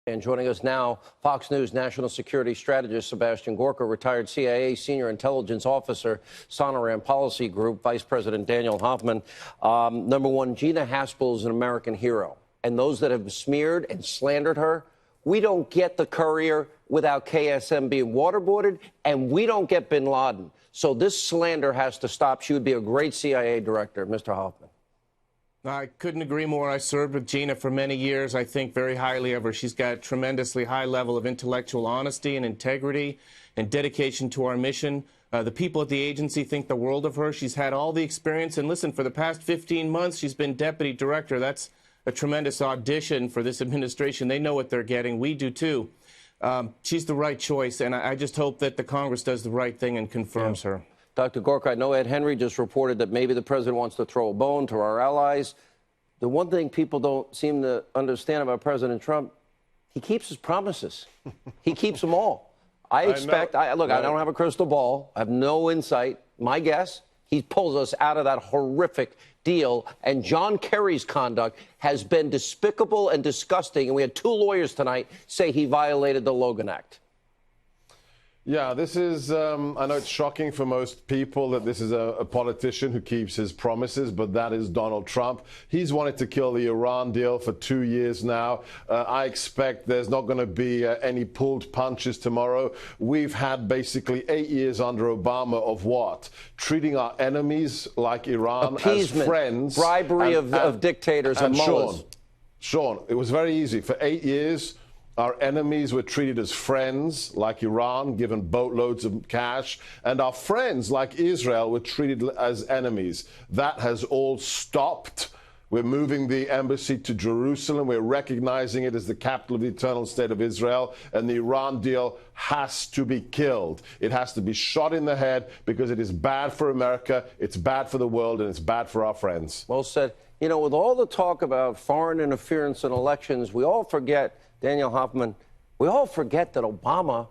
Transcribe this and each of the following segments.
And joining us now, Fox News national security strategist Sebastian Gorka, retired CIA senior intelligence officer, Sonoran Policy Group, Vice President Daniel Hoffman. Number one, Gina Haspel is an American hero. And those that have smeared and slandered her, we don't get the Courier without KSM being waterboarded, and we don't get bin Laden. So this slander has to stop. She would be a great CIA director, Mr. Hoffman. I couldn't agree more. I served with Gina for many years. I think very highly of her. She's got a tremendously high level of intellectual honesty and integrity and dedication to our mission. The people at the agency think the world of her. She's had all the experience. And listen, for the past 15 months, she's been deputy director. That's a tremendous audition for this administration. They know what they're getting. We do, too. She's the right choice, and I just hope that the Congress does the right thing and confirms her. Dr. Gorka, I know Ed Henry just reported that maybe the president wants to throw a bone to our allies. The one thing people don't seem to understand about President Trump, he keeps his promises. He keeps them all. I expect, look, I don't have a crystal ball. I have no insight. My guess, he pulls us out of that horrific deal. And John Kerry's conduct has been despicable and disgusting. And we had two lawyers tonight say he violated the Logan Act. Yeah, this is, I know it's shocking for most people that this is a politician who keeps his promises, but that is Donald Trump. He's wanted to kill the Iran deal for 2 years now. I expect there's not going to be any pulled punches tomorrow. We've had basically 8 years under Obama of what? Treating our enemies like Iran appeasement, as friends. Bribery of dictators and mullahs. Sean, it was very easy. For 8 years, our enemies were treated as friends, like Iran, given boatloads of cash, and our friends, like Israel, were treated as enemies. That has all stopped. We're moving the embassy to Jerusalem. We're recognizing it as the capital of the eternal state of Israel, and the Iran deal has to be killed. It has to be shot in the head because it is bad for America, it's bad for the world, and it's bad for our friends. Well said. You know, with all the talk about foreign interference in elections, we all forget, Daniel Hoffman, we all forget that Obama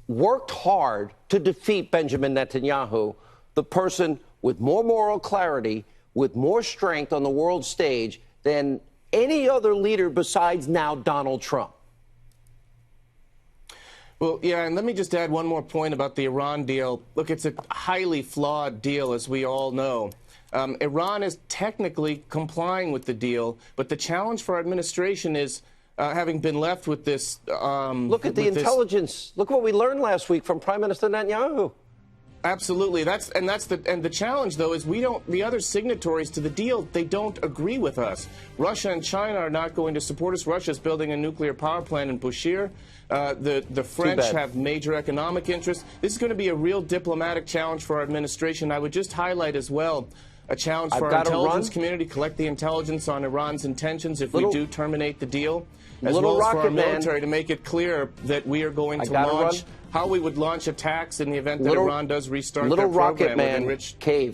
worked hard to defeat Benjamin Netanyahu, the person with more moral clarity, with more strength on the world stage than any other leader besides now Donald Trump. Well, yeah, and let me just add one more point about the Iran deal. Look, it's a highly flawed deal, as we all know. Iran is technically complying with the deal, but the challenge for our administration is having been left with this. Look at the intelligence. Look what we learned last week from Prime Minister Netanyahu. Absolutely. The challenge, though, is the other signatories to the deal, they don't agree with us. Russia and China are not going to support us. Russia's building a nuclear power plant in Bushehr. The French have major economic interests. This is going to be a real diplomatic challenge for our administration. I would just highlight as well a challenge for our intelligence community, collect the intelligence on Iran's intentions if we do terminate the deal, as well as for our military to make it clear that we are going to launch, how we would launch attacks in the event that Iran does restart their program with enriched cave.